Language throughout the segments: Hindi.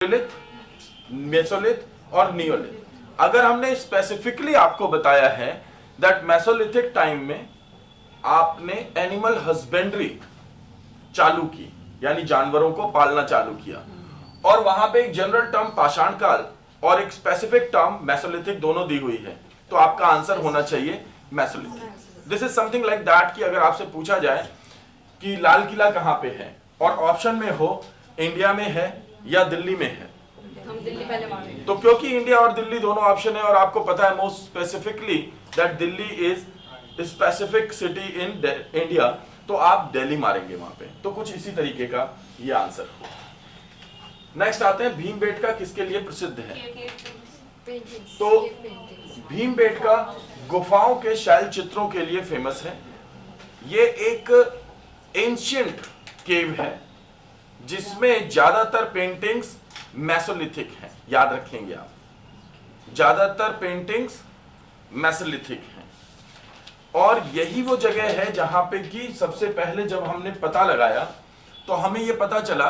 मेसोलिथ और नियोलिथ। अगर हमने स्पेसिफिकली आपको बताया है दैट मेसोलिथिक टाइम में आपने एनिमल हस्बेंड्री चालू की, यानी जानवरों को पालना चालू किया, और वहां पे एक जनरल टर्म पाषाण काल और एक स्पेसिफिक टर्म मेसोलिथिक दोनों दी हुई है, तो आपका आंसर होना चाहिए Mesolithic. This is something like that कि अगर आपसे पूछा जाए कि लाल किला कहां पे है और ऑप्शन में हो इंडिया में है या दिल्ली में है, हम दिल्ली पहले मांगे। तो क्योंकि इंडिया और दिल्ली दोनों ऑप्शन है और आपको पता है most specifically that Delhi is specific city in India, तो आप दिल्ली मारेंगे वहां पे। तो कुछ इसी तरीके का ये आंसर। नेक्स्ट आते हैं भीमबेटका किसके लिए प्रसिद्ध है। तो भीमबेटका गुफाओं के शैल चित्रों के लिए फेमस है। ये एक एंशिएंट केव है जिसमें ज्यादातर पेंटिंग्स मेसोलिथिक हैं, याद रखेंगे आप, ज्यादातर पेंटिंग्स मेसोलिथिक हैं। और यही वो जगह है जहां पे कि सबसे पहले जब हमने पता लगाया तो हमें ये पता चला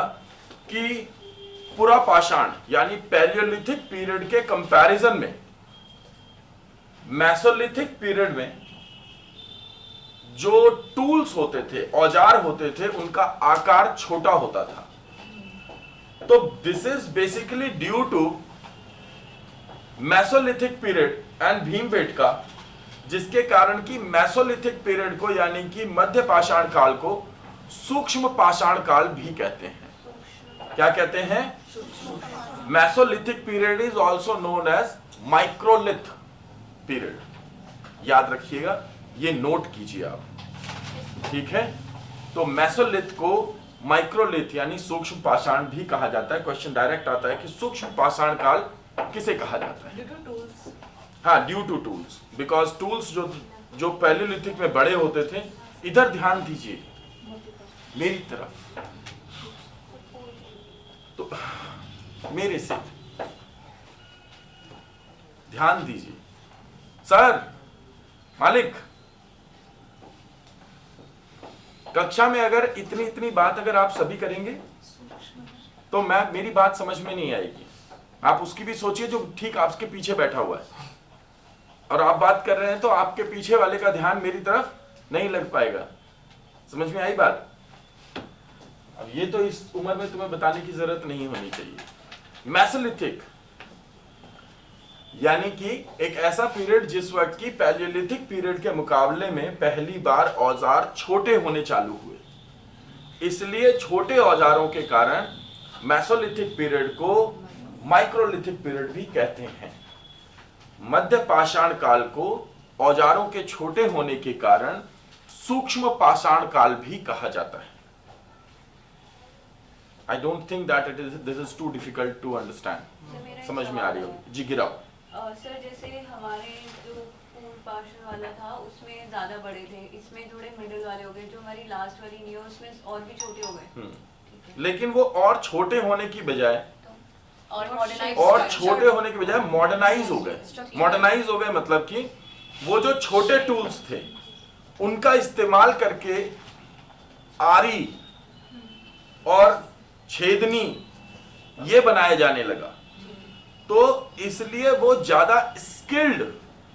कि पुरा पाषाण यानी पैलियोलिथिक पीरियड के कंपैरिजन में मेसोलिथिक पीरियड में जो टूल्स होते थे, औजार होते थे, उनका आकार छोटा होता था। तो this is basically due to Mesolithic period and Bhimbetka, जिसके कारण कि मेसोलिथिक पीरियड को यानी कि मध्य पाषाण काल को सूक्ष्म पाषाण काल भी कहते हैं। क्या कहते हैं? Mesolithic period is also known as microlith period. याद रखिएगा, ये नोट कीजिए आप, ठीक है। तो मेसोलिथ को माइक्रोलिथ यानी सूक्ष्म पाषाण भी कहा जाता है। क्वेश्चन डायरेक्ट आता है कि सूक्ष्म पाषाण काल किसे कहा जाता है? हाँ, due to tools, because tools जो पैलियोलिथिक में बड़े होते थे। इधर ध्यान दीजिए मेरी तरफ, तो मेरे से ध्यान दीजिए। सर, मालिक, कक्षा में अगर इतनी बात अगर आप सभी करेंगे तो मेरी बात समझ में नहीं आएगी। आप उसकी भी सोचिए जो ठीक आपके पीछे बैठा हुआ है, और आप बात कर रहे हैं तो आपके पीछे वाले का ध्यान मेरी तरफ नहीं लग पाएगा। समझ में आई बात? अब ये तो इस उम्र में तुम्हें बताने की जरूरत नहीं होनी चाहिए। मेसोलिथिक यानी कि एक ऐसा पीरियड जिस वक्त की पैलियोलिथिक पीरियड के मुकाबले में पहली बार औजार छोटे होने चालू हुए। इसलिए छोटे औजारों के कारण मेसोलिथिक पीरियड को माइक्रोलिथिक पीरियड भी कहते हैं। मध्य पाषाण काल को औजारों के छोटे होने के कारण सूक्ष्म पाषाण काल भी कहा जाता है। I don't think that this is too difficult to understand. समझ में आ रही होगी जी? गिराओ। सर, जैसे हमारे जो पूर्ण पाषाण वाला था उसमें ज्यादा बड़े थे, इसमें थोड़े मिडिल वाले हो गए, जो हमारी लास्ट वाली नहीं है उसमें और भी छोटे हो गए। लेकिन वो और छोटे होने की बजाय और छोटे होने की बजाय मॉडर्नाइज हो गए। मॉडर्नाइज हो गए मतलब कि वो जो छोटे टूल्स थे उनका इस्तेमाल करके आरी और छेदनी ये बनाया जाने लगा, तो इसलिए वो ज्यादा स्किल्ड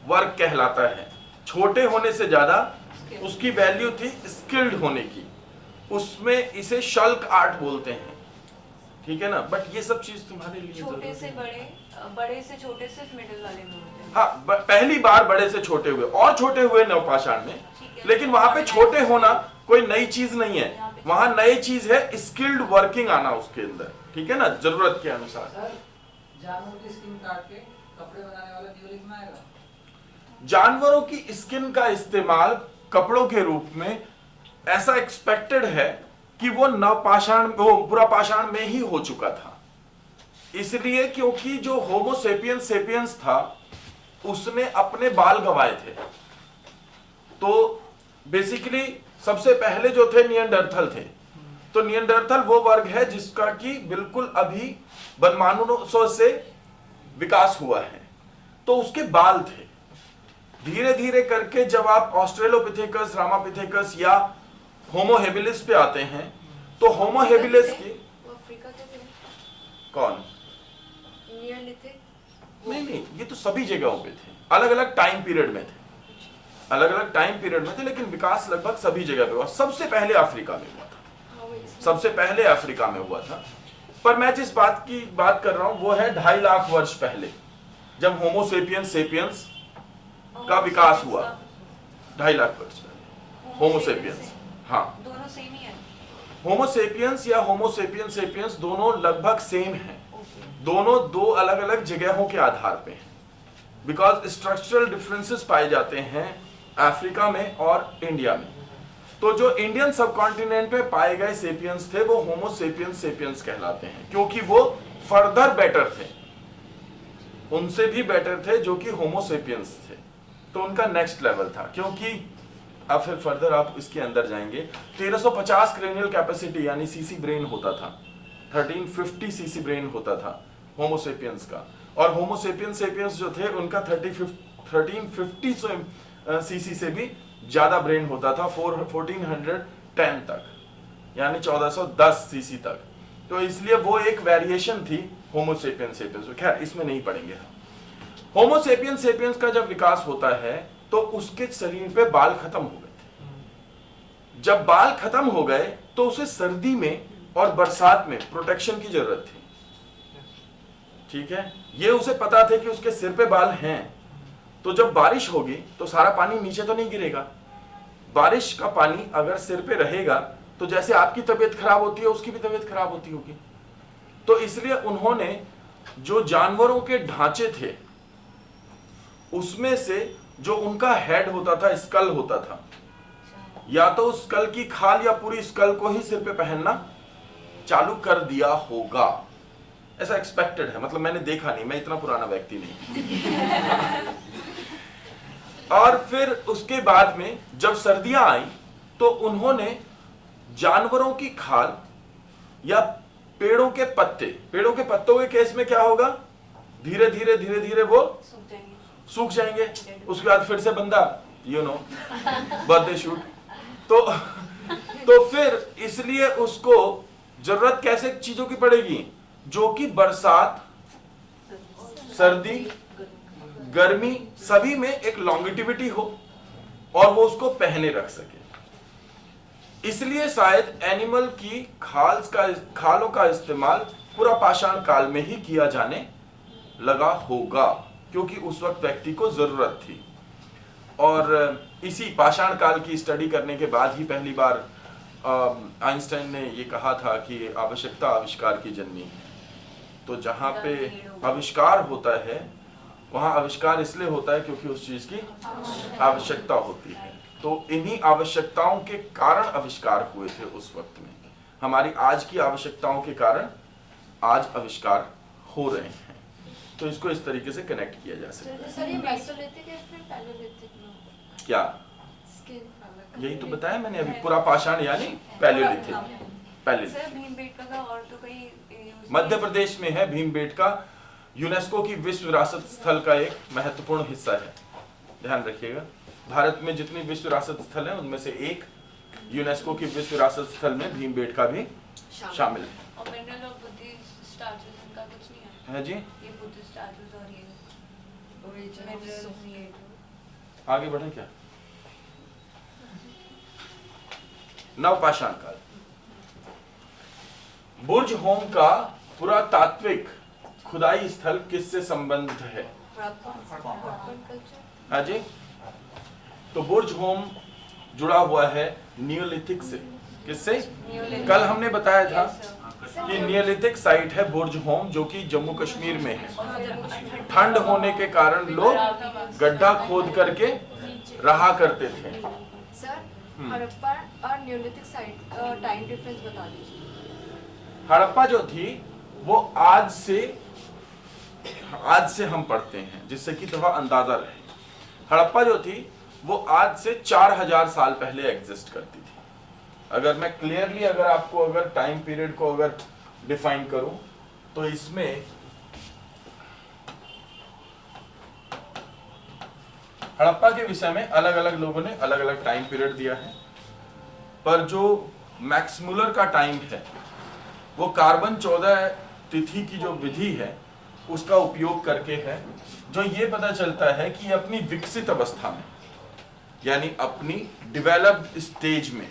वर्क कहलाता है। छोटे होने से ज्यादा उसकी वैल्यू थी स्किल्ड होने की, उसमें इसे शल्क आर्ट बोलते हैं, ठीक है ना। बट ये सब चीज तुम्हारे लिए छोटे से बड़े, बड़े से छोटे सिर्फ मिडिल वाले में होते हैं। हाँ, पहली बार बड़े से छोटे हुए और छोटे हुए नवपाषाण में, लेकिन वहां पे छोटे होना कोई नई चीज नहीं है। वहां नई चीज है स्किल्ड वर्किंग आना उसके अंदर, ठीक है ना, जरूरत के अनुसार। जानवरों की स्किन काट के कपड़े बनाने वाला नियोलिथ में आएगा। जानवरों की स्किन का इस्तेमाल कपड़ों के रूप में ऐसा एक्सपेक्टेड है कि वो नवपाषाण, वो पुरा पाषाण में ही हो चुका था। इसलिए क्योंकि जो होमो सेपियंस था उसने अपने बाल गंवाए थे। तो बेसिकली सबसे पहले जो थे निएंडरथल थे। तो निएंडरथल वो वर्ग है जिसका कि बिल्कुल अभी बनमानुषों से विकास हुआ है, तो उसके बाल थे। धीरे धीरे करके जब आप ऑस्ट्रेलोपिथेकस, रामापिथेकस या होमो हेबिलिस पे आते हैं, तो होमो हेबिलिस की कौन नियोलिथिक नहीं, ये तो सभी जगहों पे थे, अलग अलग टाइम पीरियड में थे, अलग अलग टाइम पीरियड में थे, लेकिन विकास लगभग सभी जगह पे हुआ। सबसे पहले अफ्रीका में हुआ था, हाँ वही इसमें। सबसे पहले अफ्रीका में हुआ था। पर मैं जिस बात की बात कर रहा हूं वो है 2.5 लाख वर्ष पहले, जब होमोसेपियंस सेपियंस का विकास हुआ। 2.5 लाख वर्ष पहले होमोसेपियंस, हाँ, दोनों सेम ही है। होमोसेपियंस या होमोसेपियन सेपियंस दोनों लगभग सेम हैं, दोनों दो अलग अलग जगहों के आधार पे हैं, बिकॉज स्ट्रक्चरल डिफरेंसेस पाए जाते हैं अफ्रीका में और इंडिया में। तो जो इंडियन सब कॉन्टिनेंट में पाए गए सेपियंस थे वो होमोसेपियंस सेपियंस कहलाते हैं, क्योंकि वो फर्दर बेटर थे, उनसे भी बेटर थे जो कि होमोसेपियंस थे, तो उनका नेक्स्ट लेवल था। क्योंकि अब फिर फर्दर आप इसके अंदर जाएंगे, 1350 क्रेनियल कैपेसिटी यानी सीसी ब्रेन होता था, 1350 सीसी ब्रेन होता था होमोसेपियंस का, और होमोसेपियंस सेपियंस जो थे उनका 1350 सीसी से भी ज्यादा ब्रेन होता था, 1410 तक, यानी 1410 सीसी तक। तो इसलिए वो एक वेरिएशन थी होमोसेपियंस सेपियंस। खैर इसमें नहीं पढ़ेंगे हम। होमोसेपियंस सेपियंस का जब विकास होता है तो उसके शरीर पे बाल खत्म हो गए थे। जब बाल खत्म हो गए तो उसे सर्दी में और बरसात में प्रोटेक्शन की जरूरत थी, ठीक है। ये उसे पता थे कि उसके सिर पे बाल हैं, तो जब बारिश होगी तो सारा पानी नीचे तो नहीं गिरेगा, बारिश का पानी अगर सिर पे रहेगा तो जैसे आपकी तबीयत खराब होती है उसकी भी तबीयत खराब होती होगी। तो इसलिए उन्होंने जो जानवरों के ढांचे थे उसमें से जो उनका हेड होता था, स्कल होता था, या तो उस स्कल की खाल या पूरी स्कल को ही सिर पे पहनना चालू कर दिया होगा, ऐसा एक्सपेक्टेड है। मतलब मैंने देखा नहीं, मैं इतना पुराना व्यक्ति नहीं। और फिर उसके बाद में जब सर्दियां आई तो उन्होंने जानवरों की खाल या पेड़ों के पत्ते, पेड़ों के पत्तों के केस में क्या होगा, धीरे धीरे धीरे धीरे वो सूख जाएंगे, उसके बाद फिर से बंदा बर्थडे शूट। तो फिर इसलिए उसको जरूरत कैसे चीजों की पड़ेगी, जो कि बरसात, सर्दी, गर्मी सभी में एक लॉन्गिटिविटी हो और वो उसको पहने रख सके। इसलिए शायद एनिमल की खालों का इस्तेमाल पूरा पाषाण काल में ही किया जाने लगा होगा, क्योंकि उस वक्त व्यक्ति को जरूरत थी। और इसी पाषाण काल की स्टडी करने के बाद ही पहली बार आइंस्टाइन ने ये कहा था कि आवश्यकता आविष्कार की जननी है। तो जहाँ पे आविष्कार होता है वहाँ आविष्कार इसलिए होता है क्योंकि उस चीज की आवश्यकता होती है। तो इन्हीं आवश्यकताओं के कारण आविष्कार हुए थे उस वक्त में। हमारी आज की आवश्यकताओं के कारण आज आविष्कार हो रहे हैं। तो इसको इस तरीके से कनेक्ट किया जा सकता है। सर ये मेसोलिथिक है फिर पैलियोलिथिक में? क्या? स्किन। यही तो बताया मैंने अभी, पूरा पाषाण यानी पैलियोलिथिक। सर भीमबेटका का और तो कई मध्य प्रदेश में है भीमबेटका, यूनेस्को की विश्व विरासत स्थल का एक महत्वपूर्ण हिस्सा है। ध्यान रखिएगा, भारत में जितनी विश्व विरासत स्थल है उनमें से एक यूनेस्को की विश्व विरासत स्थल में भीमबेटका भी शामिल है। और मिनरल ऑफ बुद्धिस्ट स्टैचूज इनका कुछ नहीं है? है जी, ये बुद्धिस्ट स्टैचूज और ये मिनरल्स ये आगे बढ़े क्या? नवपाषाण काल, बुर्ज होम का पुरातात्विक खुदाई स्थल किससे संबंधित है? हाँ जी, तो बुर्ज होम जुड़ा हुआ है नियोलिथिक से। किससे? कल हमने बताया था कि नियोलिथिक साइट है बुर्ज होम, जो कि जम्मू कश्मीर में है। ठंड होने के कारण लोग गड्ढा खोद करके रहा करते थे। सर हड़प्पा और नियोलिथिक साइट टाइम डिफरेंस बता दीजिए। हड़प्पा जो थी वो आज से हम पढ़ते हैं, जिससे कि थोड़ा अंदाजा रहे। हड़प्पा जो थी वो आज से 4000 साल पहले एग्जिस्ट करती थी। अगर मैं क्लियरली अगर टाइम पीरियड को अगर डिफाइन करूं तो इसमें हड़प्पा के विषय में अलग अलग लोगों ने अलग अलग टाइम पीरियड दिया है, पर जो मैक्समुलर का टाइम है वो कार्बन 14 तिथि की जो विधि है उसका उपयोग करके है, जो ये पता चलता है कि अपनी विकसित अवस्था में यानी अपनी डेवलप्ड स्टेज में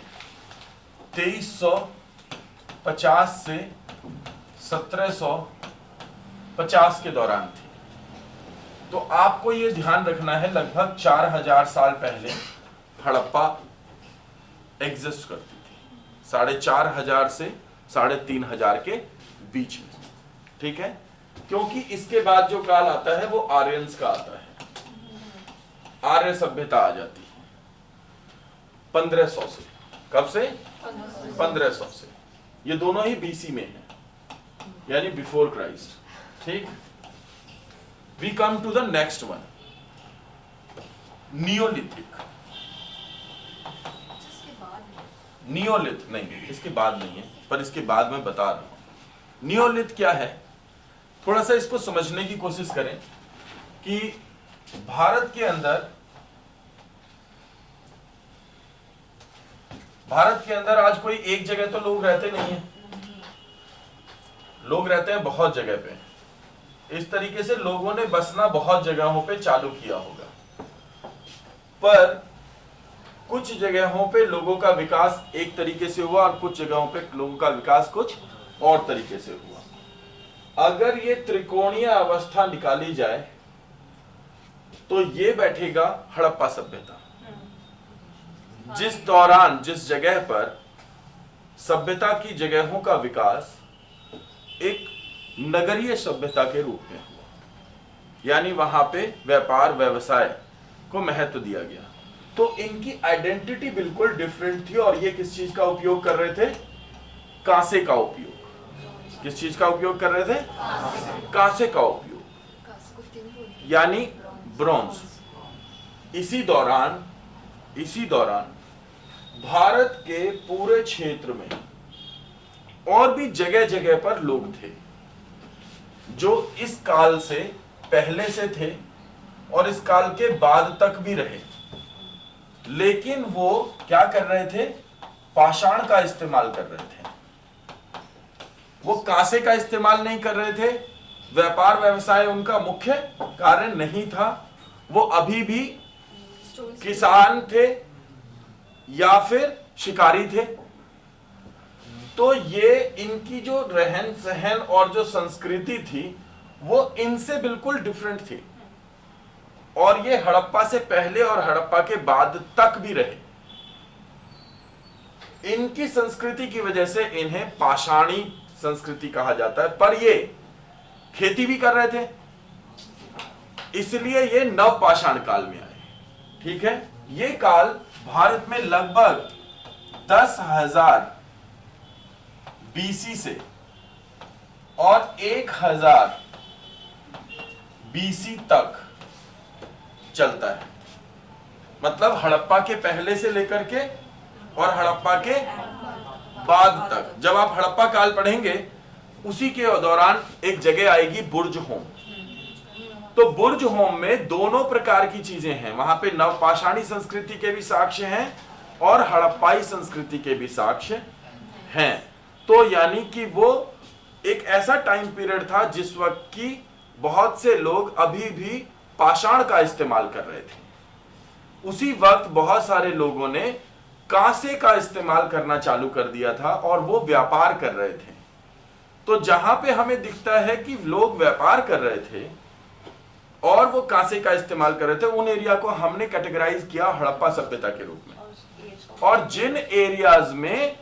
2350 से 1750 के दौरान थी। तो आपको ये ध्यान रखना है लगभग 4000 साल पहले हड़प्पा एग्जिस्ट करती थी, 4500 से 3500 के बीच में, ठीक है। क्योंकि इसके बाद जो काल आता है वो आर्यंस का आता है, आर्य सभ्यता आ जाती है 1500 से। कब से? 1500 से। ये दोनों ही बीसी में है, यानी बिफोर क्राइस्ट, ठीक। We come to the next one, neolithic. Neolith नहीं, इसके बाद नहीं है, पर इसके बाद मैं बता रहा हूं नियोलिथ क्या है। थोड़ा सा इसको समझने की कोशिश करें कि भारत के अंदर आज कोई एक जगह तो लोग रहते नहीं है, लोग रहते हैं बहुत जगह पे। इस तरीके से लोगों ने बसना बहुत जगहों पे चालू किया होगा, पर कुछ जगहों पे लोगों का विकास एक तरीके से हुआ और कुछ जगहों पे लोगों का विकास कुछ और तरीके से हुआ। अगर ये त्रिकोणीय अवस्था निकाली जाए तो ये बैठेगा हड़प्पा सभ्यता, जिस दौरान जिस जगह पर सभ्यता की जगहों का विकास एक नगरीय सभ्यता के रूप में हुआ, यानी वहां पे व्यापार व्यवसाय को महत्व दिया गया। तो इनकी आइडेंटिटी बिल्कुल डिफरेंट थी। और ये किस चीज का उपयोग कर रहे थे? कांसे का उपयोग। किस चीज का उपयोग कर रहे थे? कांसे का उपयोग, यानी ब्रॉन्ज। इसी दौरान भारत के पूरे क्षेत्र में और भी जगह जगह पर लोग थे जो इस काल से पहले से थे और इस काल के बाद तक भी रहे, लेकिन वो क्या कर रहे थे? पाषाण का इस्तेमाल कर रहे थे। वो कांसे का इस्तेमाल नहीं कर रहे थे। व्यापार व्यवसाय उनका मुख्य कार्य नहीं था। वो अभी भी किसान थे या फिर शिकारी थे। तो ये इनकी जो रहन सहन और जो संस्कृति थी वो इनसे बिल्कुल डिफरेंट थी, और ये हड़प्पा से पहले और हड़प्पा के बाद तक भी रहे। इनकी संस्कृति की वजह से इन्हें पाषाणी संस्कृति कहा जाता है, पर ये खेती भी कर रहे थे, इसलिए ये नवपाषाण काल में आए, ठीक है। ये काल भारत में लगभग 10,000 बीसी से और 1000 बीसी तक चलता है। मतलब हड़प्पा के पहले से लेकर के और हड़प्पा के बाद तक। जब आप हड़प्पा काल पढ़ेंगे उसी के दौरान एक जगह आएगी बुर्ज होम। तो बुर्ज होम में दोनों प्रकार की चीजें हैं। वहां पे नवपाषाणी संस्कृति के भी साक्ष्य हैं और हड़प्पाई संस्कृति के भी साक्ष्य हैं। तो यानी कि वो एक ऐसा टाइम पीरियड था जिस वक्त की बहुत से लोग अभी भी पाषाण का इस्तेमाल कर रहे थे। उसी वक्त बहुत सारे लोगों ने कांसे का इस्तेमाल करना चालू कर दिया था और वो व्यापार कर रहे थे। तो जहां पे हमें दिखता है कि लोग व्यापार कर रहे थे और वो कांसे का इस्तेमाल कर रहे थे, उन एरिया को हमने कैटेगराइज किया हड़प्पा सभ्यता के रूप में। और जिन एरियाज में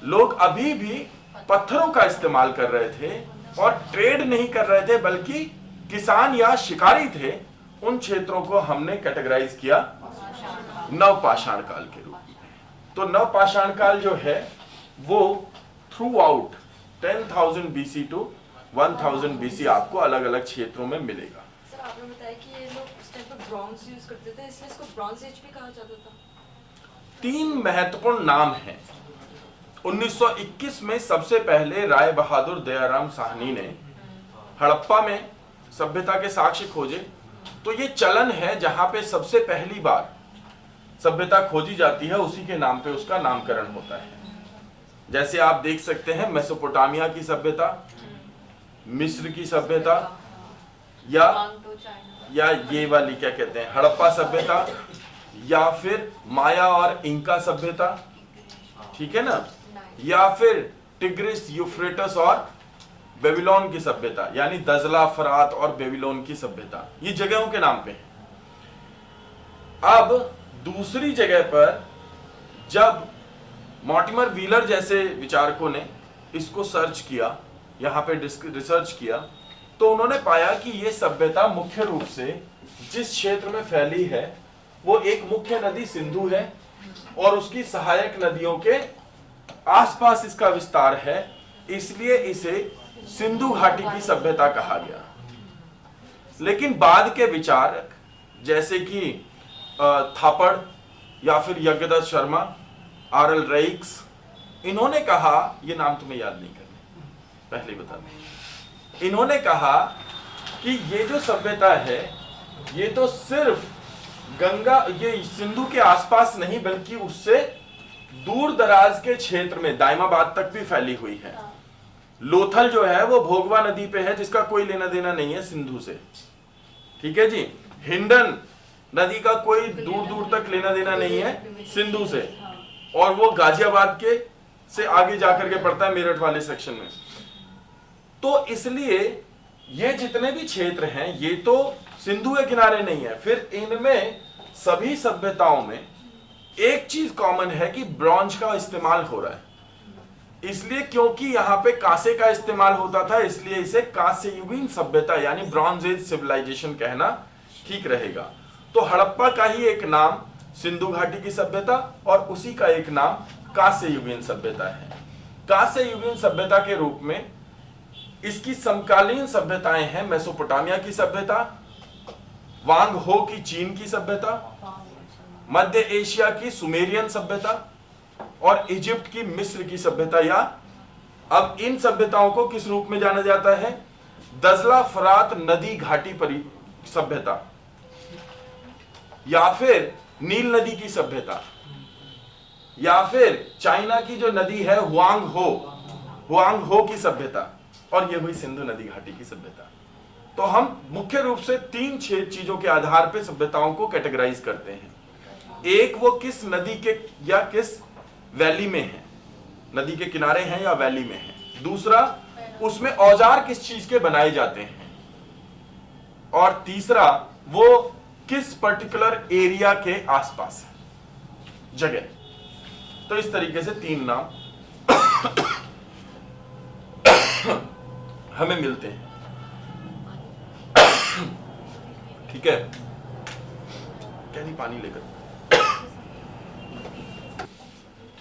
लोग अभी भी पत्थरों का इस्तेमाल कर रहे थे और ट्रेड नहीं कर रहे थे बल्कि किसान या शिकारी थे, उन क्षेत्रों को हमने कैटेगराइज किया नवपाषाण काल के रूप में। तो नवपाषाण काल जो है वो throughout 10,000 BC to 1000 BC आपको अलग अलग क्षेत्रों में मिलेगा। सर आपने बताया कि ये लोग उस टाइम पर ब्रॉन्ज यूज करते थे, इसलिए इसको ब्रॉन्ज एज भी कहा जाता था। 3 महत्वपूर्ण नाम हैं। 1921 में सबसे पहले राय बहादुर दयाराम साहनी ने हड़प्पा में सभ्यता के साक्ष्य खोजे। तो ये चलन है जहां पे सबसे पहली बार सभ्यता खोजी जाती है उसी के नाम पे उसका नामकरण होता है। जैसे आप देख सकते हैं मेसोपोटामिया की सभ्यता, मिस्र की सभ्यता, या वांगडू चाइना। या ये वाली क्या कहते हैं, हड़प्पा सभ्यता, या फिर माया और इंका सभ्यता, ठीक है ना, या फिर टिग्रिस यूफ्रेटस और बेबीलोन की सभ्यता, यानी दजला, फरात और बेबीलोन की सभ्यता, ये जगहों के नाम पे हैं। अब दूसरी जगह पर जब मॉर्टिमर व्हीलर जैसे विचारकों ने इसको सर्च किया, यहाँ पे रिसर्च किया, तो उन्होंने पाया कि ये सभ्यता मुख्य रूप से जिस क्षेत्र में फैली है वो एक मुख्य नदी सिंधु है और उसकी सहायक नदियों के आसपास इसका विस्तार है, इसलिए इसे सिंधु घाटी की सभ्यता कहा गया। लेकिन बाद के विचारक जैसे कि थापड़ या फिर यज्ञदत्त शर्मा, आरएल रेइक्स, इन्होंने कहा, ये नाम तुम्हें याद नहीं करने, पहले बता दें, इन्होंने कहा कि ये जो सभ्यता है ये तो सिर्फ गंगा, ये सिंधु के आसपास नहीं बल्कि उससे दूर दराज के क्षेत्र में दाइमाबाद तक भी फैली हुई है। लोथल जो है वो भोगवा नदी पे है जिसका कोई लेना देना नहीं है सिंधु से, ठीक है जी। हिंडन नदी का कोई दूर दूर तक लेना देना नहीं है सिंधु से, और वो गाजियाबाद के से आगे जाकर के पड़ता है मेरठ वाले सेक्शन में। तो इसलिए ये जितने भी क्षेत्र हैं ये तो सिंधु के किनारे नहीं है। फिर इनमें सभी सभ्यताओं में एक चीज कॉमन है कि ब्रॉन्ज का इस्तेमाल हो रहा है, इसलिए क्योंकि यहाँ पे कांसे का इस्तेमाल होता था इसलिए इसे कांस्ययुगीन सभ्यता यानी ब्रॉन्ज एज सिविलाइजेशन कहना ठीक रहेगा। तो हड़प्पा का ही एक नाम सिंधु घाटी की सभ्यता और उसी का एक नाम कांस्ययुगीन सभ्यता है। कांस्ययुगीन सभ्यता के रूप में इसकी समकालीन सभ्यताएं हैं मेसोपोटामिया की सभ्यता, वांग हो की चीन की सभ्यता, मध्य एशिया की सुमेरियन सभ्यता और इजिप्ट की मिस्र की सभ्यता। या अब इन सभ्यताओं को किस रूप में जाना जाता है, दजला फरात नदी घाटी परी सभ्यता, या फिर नील नदी की सभ्यता, या फिर चाइना की जो नदी है हुआंग हो की सभ्यता, और ये हुई सिंधु नदी घाटी की सभ्यता। तो हम मुख्य रूप से 3-6 चीजों के आधार पर सभ्यताओं को कैटेगराइज करते हैं। एक, वो किस नदी के या किस वैली में है, नदी के किनारे हैं या वैली में है। दूसरा, उसमें औजार किस चीज के बनाए जाते हैं। और तीसरा, वो किस पर्टिकुलर एरिया के आसपास है जगह। तो इस तरीके से 3 नाम हमें मिलते हैं, ठीक है। कैरी पानी लेकर,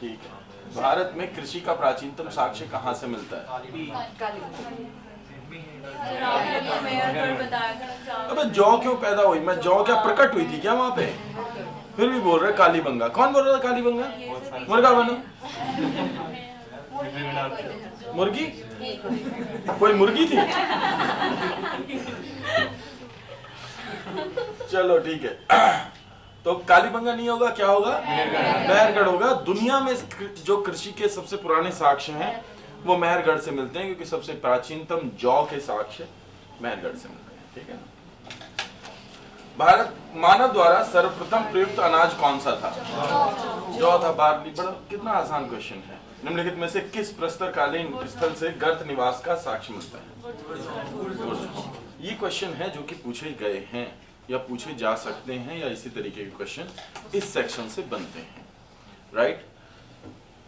ठीक है। भारत में कृषि का प्राचीनतम साक्ष्य कहां से मिलता है? अबे जौ क्यों पैदा हुई, मैं जौ क्या प्रकट हुई थी क्या वहां पे? फिर भी बोल रहे कालीबंगा। कौन बोल रहा था कालीबंगा? मुर्गा बनो, मुर्गी, कोई मुर्गी थी? चलो ठीक है। तो कालीबंगा नहीं होगा, क्या होगा? मेहरगढ़ होगा। दुनिया में जो कृषि के सबसे पुराने साक्ष्य हैं वो मेहरगढ़ से मिलते हैं, क्योंकि सबसे प्राचीनतम जौ के साक्ष्य मेहरगढ़ से मिलते हैं, ठीक है ना। भारत मानव द्वारा सर्वप्रथम प्रयुक्त अनाज कौन सा था? जौ था, बार्ली। बड़ा कितना आसान क्वेश्चन है। निम्नलिखित में से किस प्रस्तरकालीन स्थल से गर्त निवास का साक्ष्य मिलता है? ये क्वेश्चन है जो कि पूछे गए हैं या पूछे जा सकते हैं, या इसी तरीके के क्वेश्चन इस सेक्शन से बनते हैं, राइट।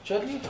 चलिए।